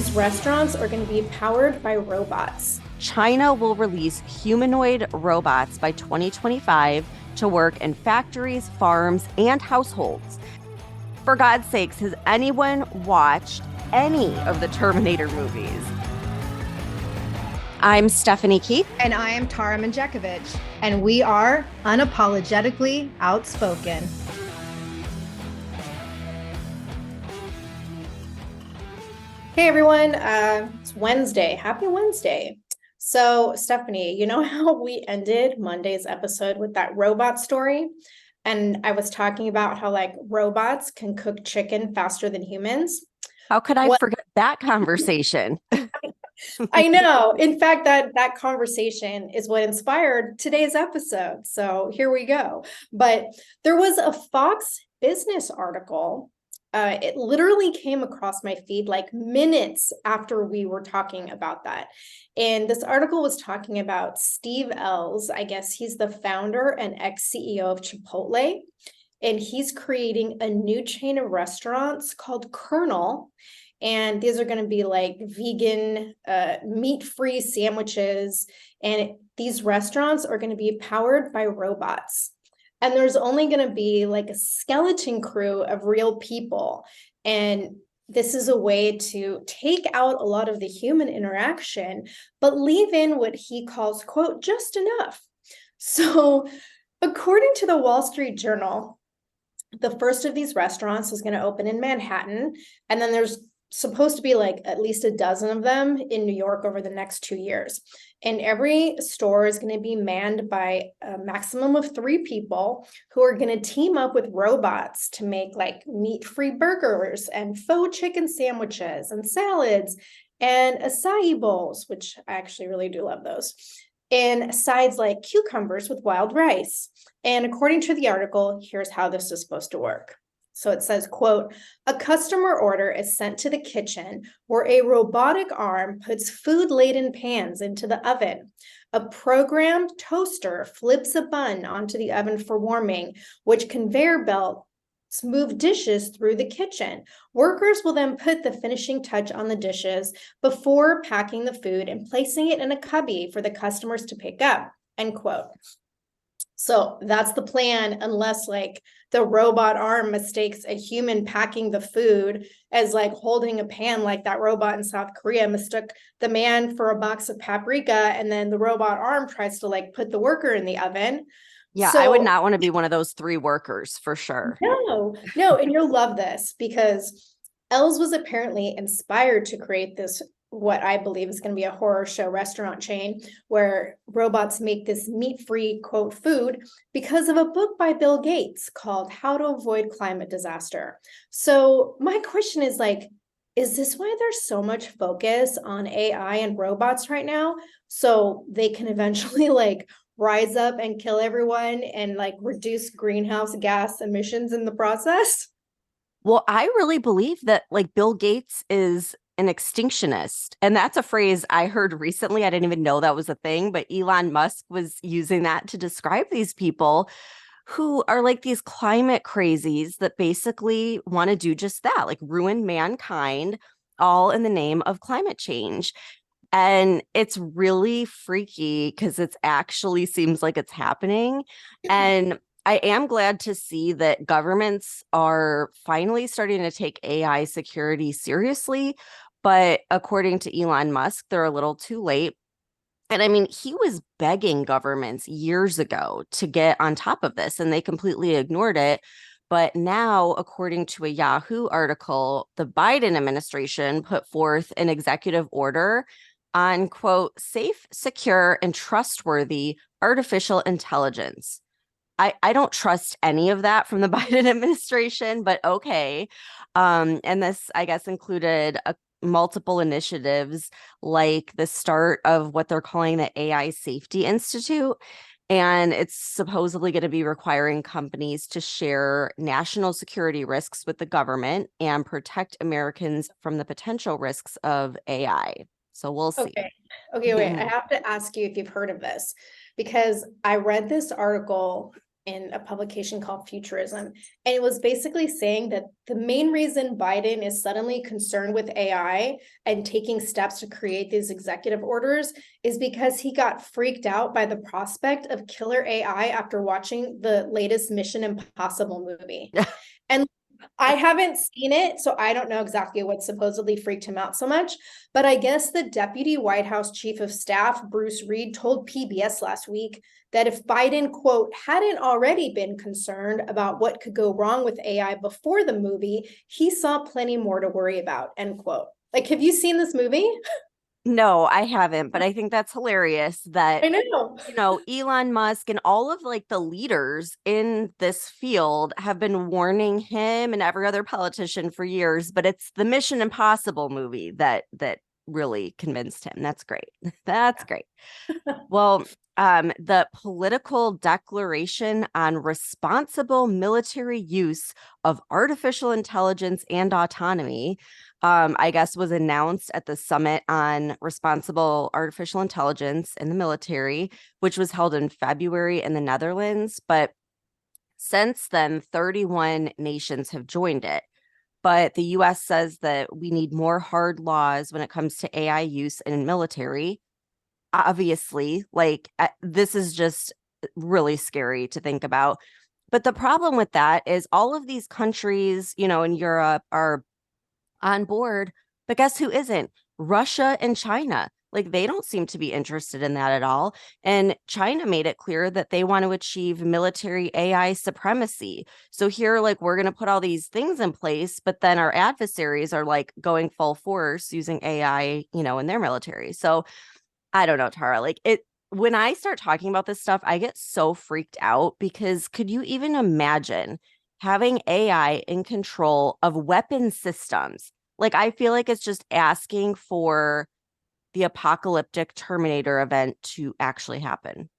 these restaurants are going to be powered by robots. China will release humanoid robots by 2025 to work in factories, farms, and households. For God's sakes, has anyone watched any of the Terminator movies? I'm Stephanie Keith. And I am Tara Manjakovic. And we are unapologetically outspoken. Hey everyone, it's Wednesday. Happy Wednesday. So Stephanie, you know how we ended Monday's episode with that robot story? And I was talking about how robots can cook chicken faster than humans. How could I forget that conversation? I know. In fact, that conversation is what inspired today's episode. So here we go. But there was a Fox Business article. It literally came across my feed like minutes after we were talking about that. And this article was talking about Steve Ells. I guess he's the founder and ex-CEO of Chipotle. And he's creating a new chain of restaurants called Colonel. And these are going to be like vegan, meat-free sandwiches. And these restaurants are going to be powered by robots. And there's only going to be like a skeleton crew of real people. And this is a way to take out a lot of the human interaction, but leave in what he calls, quote, just enough. So according to the Wall Street Journal, the first of these restaurants is going to open in Manhattan. And then there's supposed to be like at least a dozen of them in New York over the next 2 years. And every store is going to be manned by a maximum of 3 people who are going to team up with robots to make like meat-free burgers and faux chicken sandwiches and salads and acai bowls, which I actually really do love those, and sides like cucumbers with wild rice. And according to the article, here's how this is supposed to work. So it says, quote, a customer order is sent to the kitchen where a robotic arm puts food-laden pans into the oven. A programmed toaster flips a bun onto the oven for warming, which conveyor belts move dishes through the kitchen. Workers will then put the finishing touch on the dishes before packing the food and placing it in a cubby for the customers to pick up, end quote. So that's the plan, unless like the robot arm mistakes a human packing the food as like holding a pan, like that robot in South Korea mistook the man for a box of paprika, and then the robot arm tries to like put the worker in the oven. Yeah, so, I would not want to be one of those 3 workers for sure. No, and you'll love this because Els was apparently inspired to create this, what I believe is going to be a horror show restaurant chain where robots make this meat-free, quote, food because of a book by Bill Gates called How to Avoid Climate Disaster. So my question is like, is this why there's so much focus on AI and robots right now? So they can eventually like rise up and kill everyone and like reduce greenhouse gas emissions in the process? Well, I really believe that like Bill Gates is an extinctionist. And that's a phrase I heard recently. I didn't even know that was a thing, but Elon Musk was using that to describe these people who are like these climate crazies that basically want to do just that, like ruin mankind, all in the name of climate change. And it's really freaky because it actually seems like it's happening. And I am glad to see that governments are finally starting to take AI security seriously. But according to Elon Musk, they're a little too late. And I mean, he was begging governments years ago to get on top of this, and they completely ignored it. But now, according to a Yahoo article, the Biden administration put forth an executive order on, quote, safe, secure, and trustworthy artificial intelligence. I don't trust any of that from the Biden administration, but okay. And this, I guess, included multiple initiatives like the start of what they're calling the AI Safety Institute. And it's supposedly going to be requiring companies to share national security risks with the government and protect Americans from the potential risks of AI. So we'll see. Okay, wait. I have to ask you if you've heard of this, because I read this article in a publication called Futurism. And it was basically saying that the main reason Biden is suddenly concerned with AI and taking steps to create these executive orders is because he got freaked out by the prospect of killer AI after watching the latest Mission Impossible movie. And I haven't seen it, so I don't know exactly what supposedly freaked him out so much. But I guess the Deputy White House Chief of Staff, Bruce Reed, told PBS last week that if Biden, quote, hadn't already been concerned about what could go wrong with AI before the movie, he saw plenty more to worry about, end quote. Like, have you seen this movie? No, I haven't, but I think that's hilarious that, I know. Elon Musk and all of like the leaders in this field have been warning him and every other politician for years, but it's the Mission Impossible movie that really convinced him. That's great. That's great. Well, the Political Declaration on Responsible Military Use of Artificial Intelligence and Autonomy, I guess, was announced at the Summit on Responsible Artificial Intelligence in the Military, which was held in February in the Netherlands. But since then, 31 nations have joined it. But the US says that we need more hard laws when it comes to AI use in military. Obviously, like this is just really scary to think about. But the problem with that is all of these countries, in Europe are on board, but guess who isn't? Russia and China. Like they don't seem to be interested in that at all. And China made it clear that they want to achieve military AI supremacy. So here, like, we're going to put all these things in place, but then our adversaries are like going full force using AI, in their military. So I don't know, Tara, like when I start talking about this stuff, I get so freaked out because could you even imagine having AI in control of weapon systems? Like, I feel like it's just asking for the apocalyptic Terminator event to actually happen.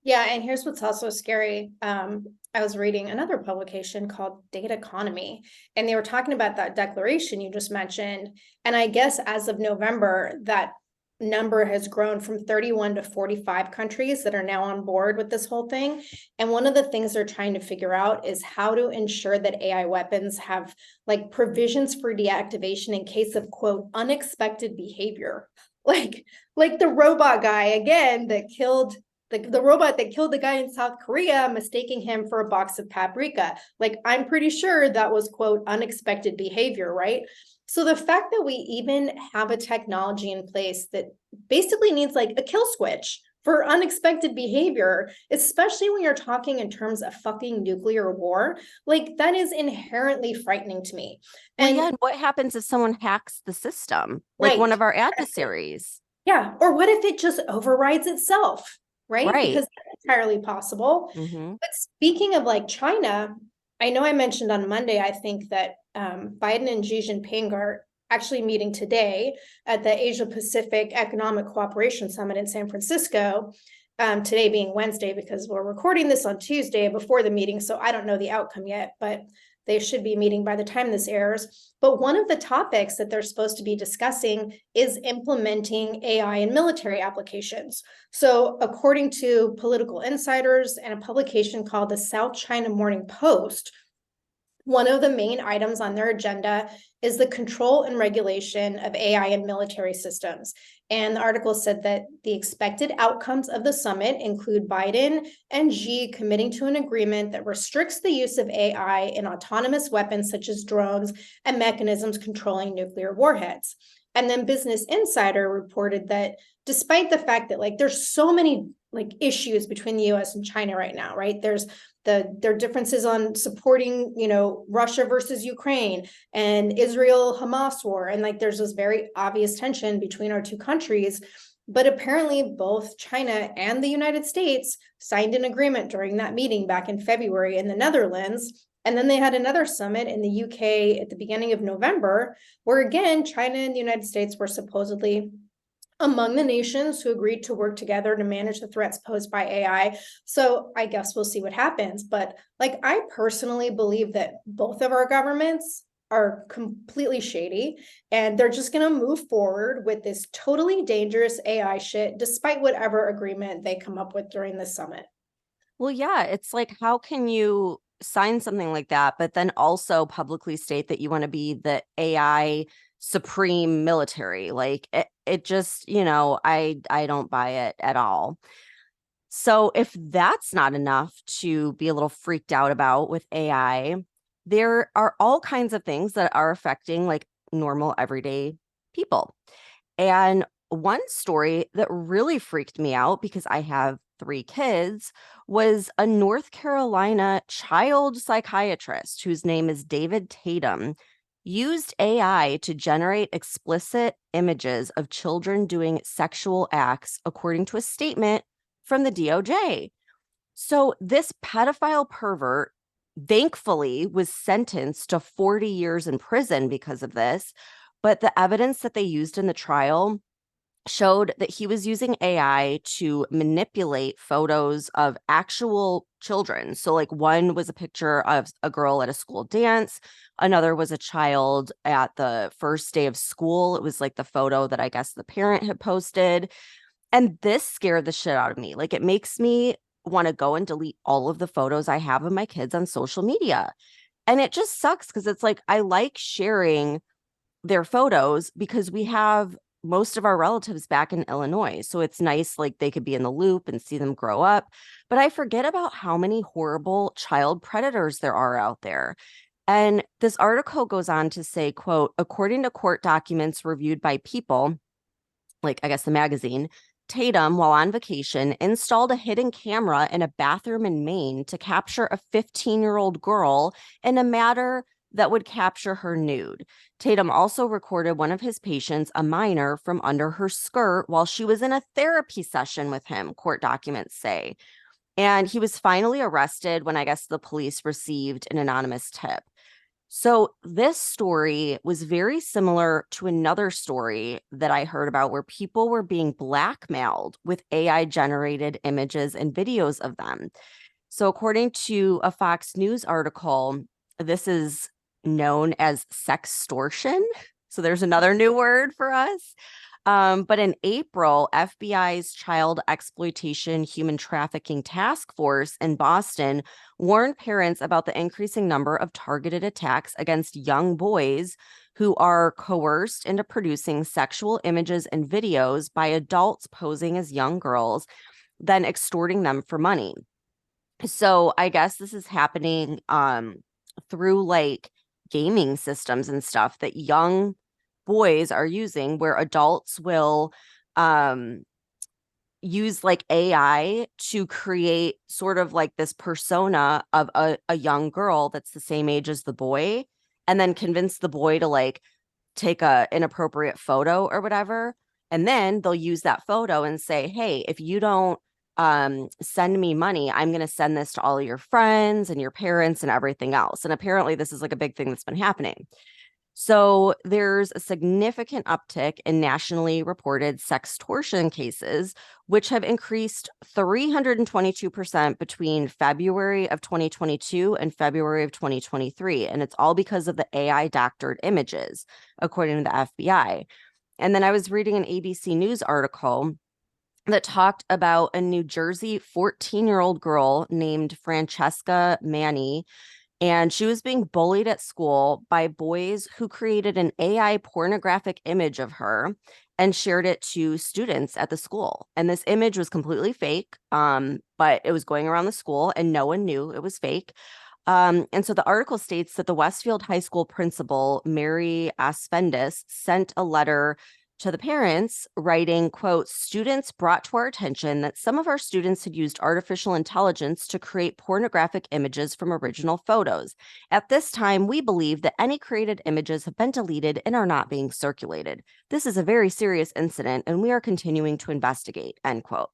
Yeah, and here's what's also scary. I was reading another publication called Data Economy, and they were talking about that declaration you just mentioned. And I guess as of November, that number has grown from 31 to 45 countries that are now on board with this whole thing. And one of the things they're trying to figure out is how to ensure that AI weapons have like provisions for deactivation in case of, quote, unexpected behavior. Like the robot guy again that killed the robot that killed the guy in South Korea, mistaking him for a box of paprika. Like, I'm pretty sure that was, quote, unexpected behavior, right? So the fact that we even have a technology in place that basically needs like a kill switch for unexpected behavior, especially when you're talking in terms of fucking nuclear war, like that is inherently frightening to me. And well, yeah, what happens if someone hacks the system, like one of our adversaries? Yeah, or what if it just overrides itself? Right? Because that's entirely possible. Mm-hmm. But speaking of like China, I know I mentioned on Monday, I think that Biden and Xi Jinping are actually meeting today at the Asia Pacific Economic Cooperation Summit in San Francisco. Today being Wednesday, because we're recording this on Tuesday before the meeting. So I don't know the outcome yet, but they should be meeting by the time this airs. But one of the topics that they're supposed to be discussing is implementing AI in military applications. So according to political insiders and a publication called the South China Morning Post, one of the main items on their agenda is the control and regulation of AI in military systems. And the article said that the expected outcomes of the summit include Biden and Xi committing to an agreement that restricts the use of AI in autonomous weapons such as drones and mechanisms controlling nuclear warheads. And then Business Insider reported that despite the fact that like there's so many like issues between the US and China right now, right? There's their differences on supporting, Russia versus Ukraine and Israel Hamas war. And like there's this very obvious tension between our two countries. But apparently both China and the United States signed an agreement during that meeting back in February in the Netherlands. And then they had another summit in the UK at the beginning of November, where again, China and the United States were supposedly among the nations who agreed to work together to manage the threats posed by AI. So I guess we'll see what happens. But like, I personally believe that both of our governments are completely shady and they're just going to move forward with this totally dangerous AI shit, despite whatever agreement they come up with during the summit. Well, yeah, it's like, how can you sign something like that, but then also publicly state that you want to be the AI supreme military? Like it just, I don't buy it at all. So if that's not enough to be a little freaked out about with AI, there are all kinds of things that are affecting like normal everyday people. And one story that really freaked me out because I have 3 kids was a North Carolina child psychiatrist whose name is David Tatum used AI to generate explicit images of children doing sexual acts, according to a statement from the DOJ. So this pedophile pervert thankfully was sentenced to 40 years in prison because of this. But the evidence that they used in the trial showed that he was using AI to manipulate photos of actual children. So, like, one was a picture of a girl at a school dance, another was a child at the first day of school. It was like the photo that I guess the parent had posted. And this scared the shit out of me. Like, it makes me want to go and delete all of the photos I have of my kids on social media. And it just sucks because it's like I like sharing their photos because we have most of our relatives back in Illinois. So it's nice, like they could be in the loop and see them grow up. But I forget about how many horrible child predators there are out there. And this article goes on to say, quote, according to court documents reviewed by People, like I guess the magazine, Tatum, while on vacation, installed a hidden camera in a bathroom in Maine to capture a 15-year-old girl in a manner that would capture her nude. Tatum also recorded one of his patients, a minor, from under her skirt while she was in a therapy session with him, court documents say. And he was finally arrested when I guess the police received an anonymous tip. So this story was very similar to another story that I heard about where people were being blackmailed with AI generated images and videos of them. So according to a Fox News article, this is known as sextortion. So there's another new word for us. But in April, FBI's Child Exploitation Human Trafficking Task Force in Boston warned parents about the increasing number of targeted attacks against young boys who are coerced into producing sexual images and videos by adults posing as young girls, then extorting them for money. So I guess this is happening through like gaming systems and stuff that young boys are using where adults will use like AI to create sort of like this persona of a young girl that's the same age as the boy and then convince the boy to like take a inappropriate photo or whatever. And then they'll use that photo and say, hey, if you don't send me money, I'm going to send this to all your friends and your parents and everything else. And apparently this is like a big thing that's been happening. So there's a significant uptick in nationally reported sextortion cases, which have increased 322% between February of 2022 and February of 2023. And it's all because of the AI doctored images, according to the FBI. And then I was reading an ABC News article that talked about a New Jersey 14-year-old girl named Francesca Manny. And she was being bullied at school by boys who created an AI pornographic image of her and shared it to students at the school. And this image was completely fake, but it was going around the school and no one knew it was fake. And so the article states that the Westfield High School principal, Mary Aspendis, sent a letter to the parents writing, quote, students brought to our attention that some of our students had used artificial intelligence to create pornographic images from original photos. At this time, we believe that any created images have been deleted and are not being circulated. This is a very serious incident and we are continuing to investigate, end quote.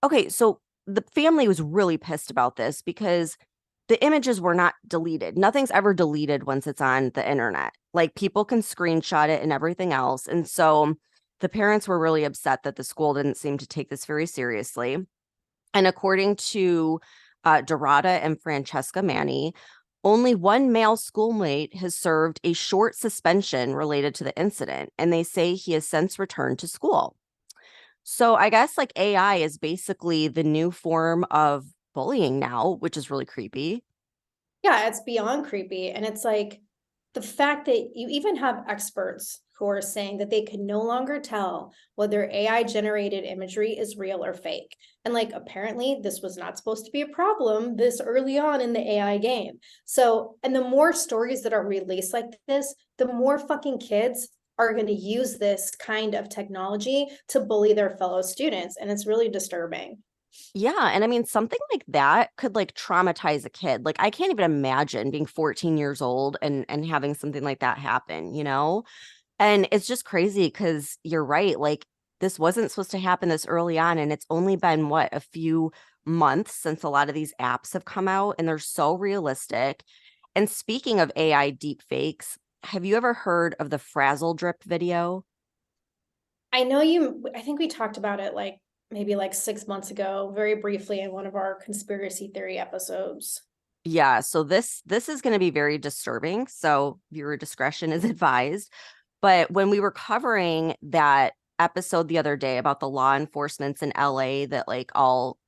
Okay, so the family was really pissed about this because the images were not deleted. Nothing's ever deleted once it's on the internet. Like people can screenshot it and everything else. And so the parents were really upset that the school didn't seem to take this very seriously. And according to Dorada and Francesca Manny, only one male schoolmate has served a short suspension related to the incident. And they say he has since returned to school. So I guess like AI is basically the new form of bullying now, which is really creepy. Yeah, it's beyond creepy. And it's like the fact that you even have experts who are saying that they can no longer tell whether AI generated imagery is real or fake. And like, apparently, this was not supposed to be a problem this early on in the AI game. So, and the more stories that are released like this, the more fucking kids are going to use this kind of technology to bully their fellow students. And it's really disturbing. Yeah, and I mean something like that could like traumatize a kid. Like I can't even imagine being 14 years old and having something like that happen, you know? And it's just crazy because you're right. Like this wasn't supposed to happen this early on, and it's only been what, a few months since a lot of these apps have come out, and they're so realistic. And speaking of AI deep fakes, have you ever heard of the frazzle drip video? I think we talked about it like maybe like 6 months ago, very briefly in one of our conspiracy theory episodes. Yeah, so this is going to be very disturbing. So viewer discretion is advised. But when we were covering that episode the other day about the law enforcements in LA that like all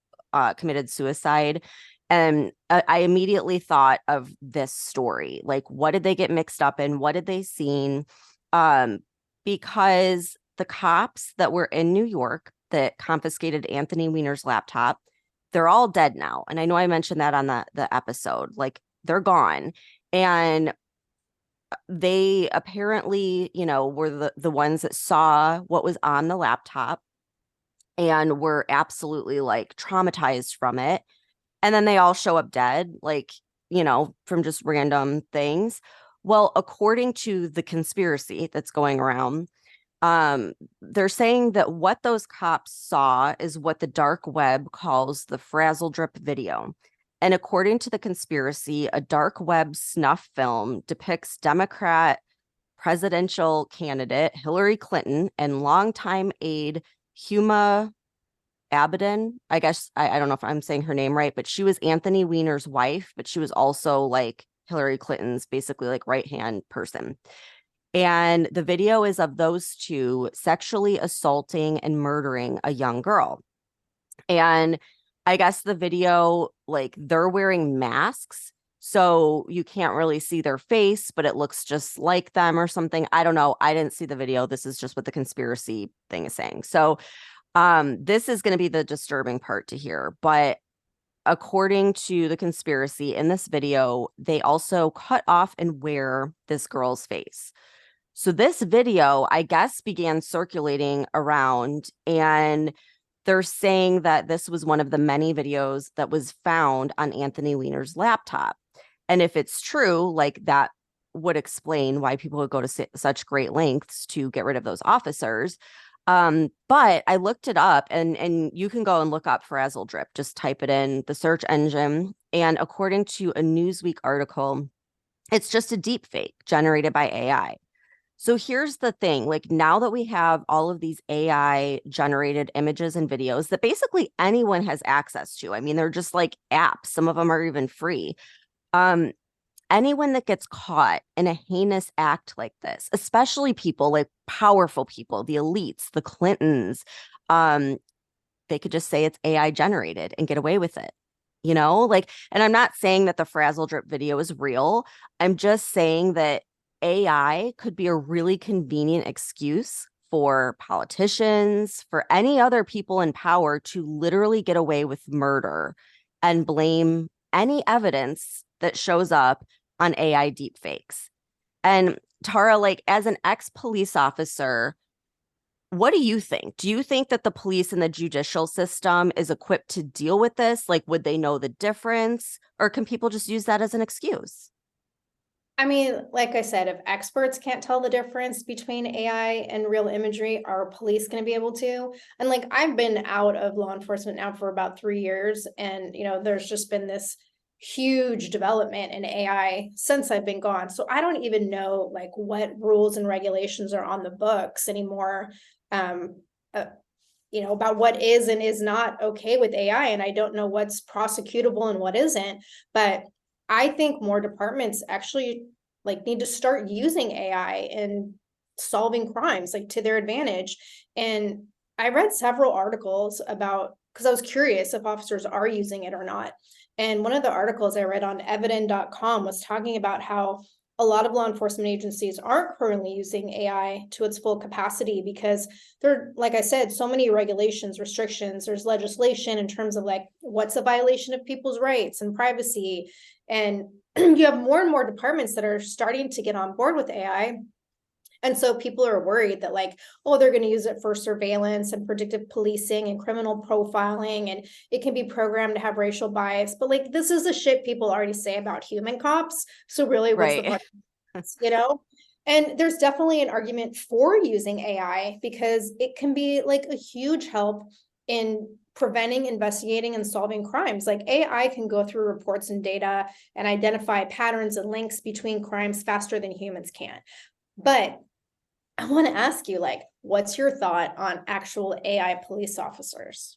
committed suicide, and I immediately thought of this story. Like, what did they get mixed up in? What did they seen? Um, because the cops that were in New York that confiscated Anthony Weiner's laptop, they're all dead now. And I know I mentioned that on the episode. Like, they're gone. And they apparently, were the ones that saw what was on the laptop and were absolutely like traumatized from it. And then they all show up dead, like, from just random things. Well, according to the conspiracy that's going around, they're saying that what those cops saw is what the dark web calls the frazzle drip video. And according to the conspiracy, a dark web snuff film depicts Democrat presidential candidate Hillary Clinton and longtime aide Huma Abedin. I guess I don't know if I'm saying her name right, but she was Anthony Weiner's wife, but she was also like Hillary Clinton's basically like right hand person. And the video is of those two sexually assaulting and murdering a young girl. And I guess the video, like they're wearing masks, so you can't really see their face, but it looks just like them or something. I don't know. I didn't see the video. This is just what the conspiracy thing is saying. So this is going to be the disturbing part to hear. But according to the conspiracy in this video, they also cut off and wear this girl's face. So this video, I guess, began circulating around, and they're saying that this was one of the many videos that was found on Anthony Weiner's laptop. And if it's true, like that would explain why people would go to such great lengths to get rid of those officers. But I looked it up, and you can go and look up frazzle drip. Just type it in the search engine. And according to a Newsweek article, it's just a deep fake generated by AI. So here's the thing, like now that we have all of these AI generated images and videos that basically anyone has access to. I mean, they're just like apps. Some of them are even free. Um, Anyone that gets caught in a heinous act like this, especially people like powerful people, the elites, the Clintons, they could just say it's AI generated and get away with it. Like, and I'm not saying that the frazzle drip video is real. I'm just saying that AI could be a really convenient excuse for politicians, for any other people in power to literally get away with murder and blame any evidence that shows up on AI deepfakes. And Tara, like as an ex-police officer, what do you think? Do you think that the police and the judicial system is equipped to deal with this? Like, would they know the difference? Or can people just use that as an excuse? I mean, like I said, if experts can't tell the difference between AI and real imagery, are police going to be able to? And like, I've been out of law enforcement now for about 3 years, and there's just been this huge development in AI since I've been gone. So I don't even know like what rules and regulations are on the books anymore. Um, uh, about what is and is not okay with AI, and I don't know what's prosecutable and what isn't. But I think more departments actually like need to start using AI in solving crimes like to their advantage. And I read several articles about because I was curious if officers are using it or not. And one of the articles I read on evident.com was talking about how a lot of law enforcement agencies aren't currently using AI to its full capacity because there, like I said, so many regulations, restrictions, there's legislation in terms of like what's a violation of people's rights and privacy. And you have more and more departments that are starting to get on board with AI. And so people are worried that like, oh, they're going to use it for surveillance and predictive policing and criminal profiling, and it can be programmed to have racial bias. But like, this is the shit people already say about human cops. So really, what's the Right. point? You know? And there's definitely an argument for using AI because it can be like a huge help in preventing, investigating, and solving crimes. Like AI can go through reports and data and identify patterns and links between crimes faster than humans can. But I want to ask you, like, what's your thought on actual AI police officers?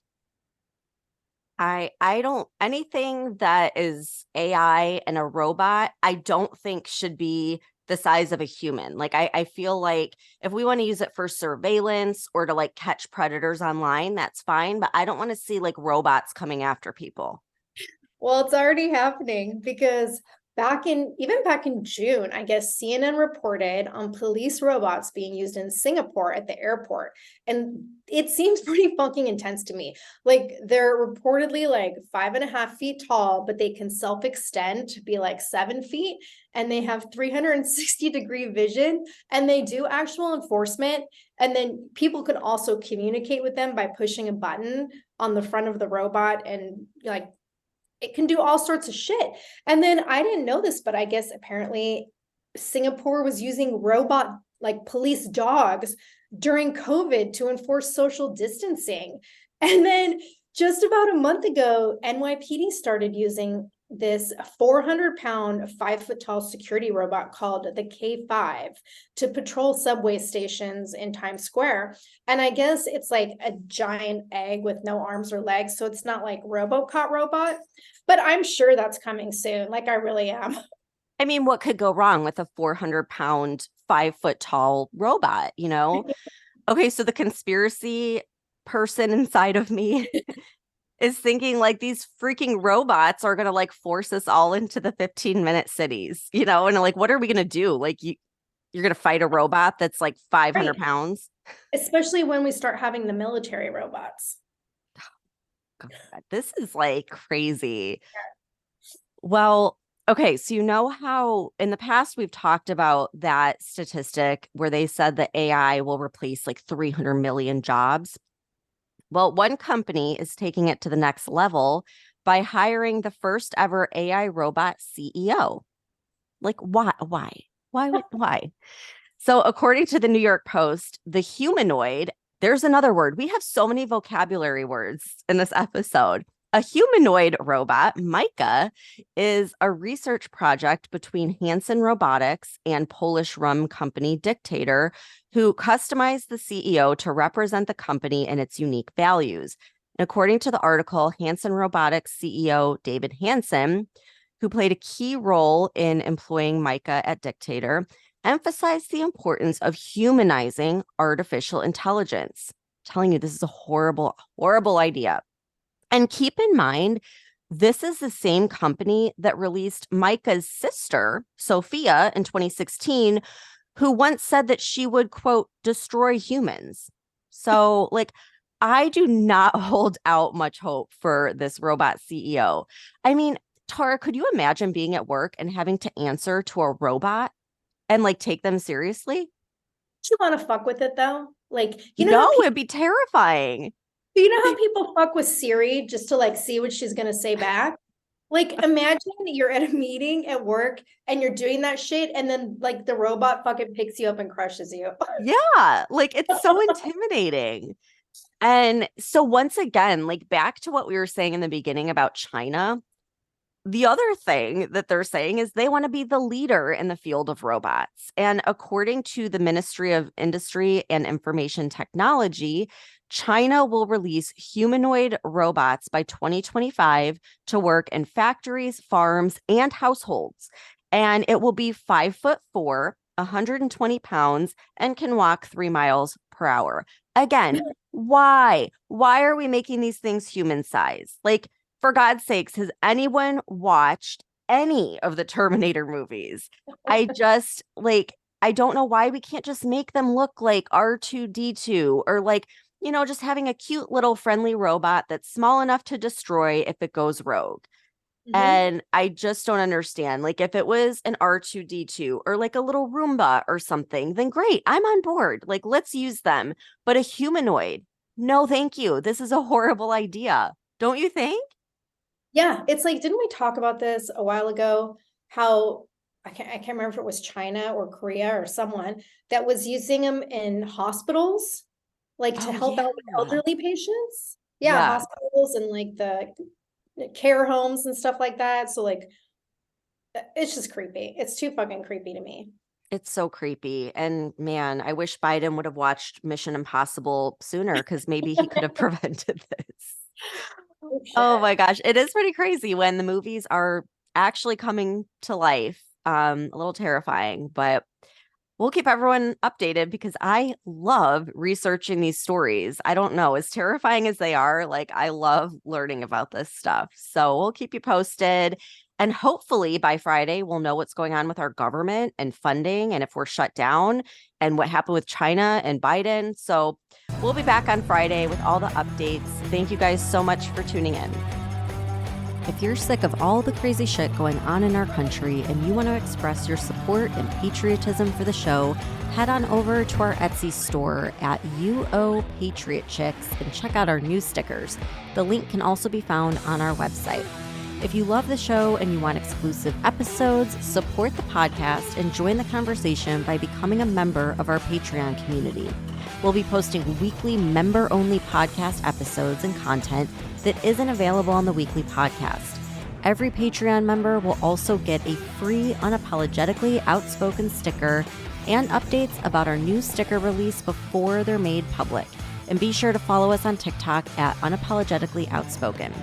I don't anything that is AI and a robot, I don't think should be the size of a human. Like I feel like if we want to use it for surveillance or to like catch predators online, that's fine. But I don't want to see like robots coming after people. Well, it's already happening because even back in June, I guess CNN reported on police robots being used in Singapore at the airport. And it seems pretty fucking intense to me. Like they're reportedly like 5.5 feet tall, but they can self-extend to be like 7 feet. And they have 360-degree vision and they do actual enforcement. And then people could also communicate with them by pushing a button on the front of the robot and like it can do all sorts of shit. And then I didn't know this, but I guess apparently Singapore was using robot like police dogs during COVID to enforce social distancing. And then just about a month ago, NYPD started using this 400-pound, 5-foot tall security robot called the K5 to patrol subway stations in Times Square. And I guess it's like a giant egg with no arms or legs. So it's not like RoboCop robot, but I'm sure that's coming soon. Like I really am. I mean, what could go wrong with a 400-pound, 5-foot tall robot, you know? Okay, so the conspiracy person inside of me is thinking like these freaking robots are going to like force us all into the 15-minute cities, you know? And like, what are we going to do? Like you're going to fight a robot that's like 500 Right. pounds? Especially when we start having the military robots. God, this is like crazy. Well, okay, so you know how in the past we've talked about that statistic where they said that AI will replace like 300 million jobs? Well, one company is taking it to the next level by hiring the first ever AI robot CEO. Like, why? Why? So, according to the New York Post, the humanoid, there's another word. We have so many vocabulary words in this episode. A humanoid robot, Micah, is a research project between Hanson Robotics and Polish rum company Dictator, who customized the CEO to represent the company and its unique values. And according to the article, Hanson Robotics CEO David Hanson, who played a key role in employing Micah at Dictator, emphasized the importance of humanizing artificial intelligence. I'm telling you, this is a horrible, horrible idea. And keep in mind, this is the same company that released Micah's sister, Sophia, in 2016, who once said that she would, quote, destroy humans. So, like, I do not hold out much hope for this robot CEO. I mean, Tara, could you imagine being at work and having to answer to a robot and like take them seriously? Do you want to fuck with it though? Like, No, it'd be terrifying. you know how people fuck with Siri just to like see what she's gonna say back? Like, imagine you're at a meeting at work and you're doing that shit, and then like the robot fucking picks you up and crushes you. Yeah, like it's so intimidating. And so once again, like back to what we were saying in the beginning about China, the other thing that they're saying is they want to be the leader in the field of robots. And according to the Ministry of Industry and Information Technology, China will release humanoid robots by 2025 to work in factories, farms, and households. And it will be 5'4", 120 pounds and can walk 3 miles per hour. Again, why? Why are we making these things human size? Like, for God's sakes, has anyone watched any of the Terminator movies? I just I don't know why we can't just make them look like R2D2 or like, just having a cute little friendly robot that's small enough to destroy if it goes rogue. And I just don't understand. Like, if it was an R2D2 or like a little Roomba or something, then great. I'm on board. Like, let's use them. But a humanoid, no, thank you. This is a horrible idea. Don't you think? Yeah, it's like, didn't we talk about this a while ago? How I can't remember if it was China or Korea or someone that was using them in hospitals, like to Oh, help out with yeah. elderly patients. Yeah, Yeah. hospitals and like the care homes and stuff like that. So like, it's just creepy. It's too fucking creepy to me. It's so creepy. And man, I wish Biden would have watched Mission Impossible sooner because maybe he could have prevented this. Oh my gosh. It is pretty crazy when the movies are actually coming to life. A little terrifying, but we'll keep everyone updated because I love researching these stories. I don't know, as terrifying as they are, like I love learning about this stuff. So we'll keep you posted. And hopefully by Friday, we'll know what's going on with our government and funding and if we're shut down and what happened with China and Biden. So we'll be back on Friday with all the updates. Thank you guys so much for tuning in. If you're sick of all the crazy shit going on in our country and you want to express your support and patriotism for the show, head on over to our Etsy store at UO Patriot Chicks and check out our new stickers. The link can also be found on our website. If you love the show and you want exclusive episodes, support the podcast and join the conversation by becoming a member of our Patreon community. We'll be posting weekly member-only podcast episodes and content that isn't available on the weekly podcast. Every Patreon member will also get a free Unapologetically Outspoken sticker and updates about our new sticker release before they're made public. And be sure to follow us on TikTok at Unapologetically Outspoken.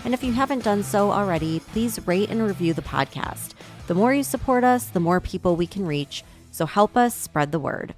And if you haven't done so already, please rate and review the podcast. The more you support us, the more people we can reach. So help us spread the word.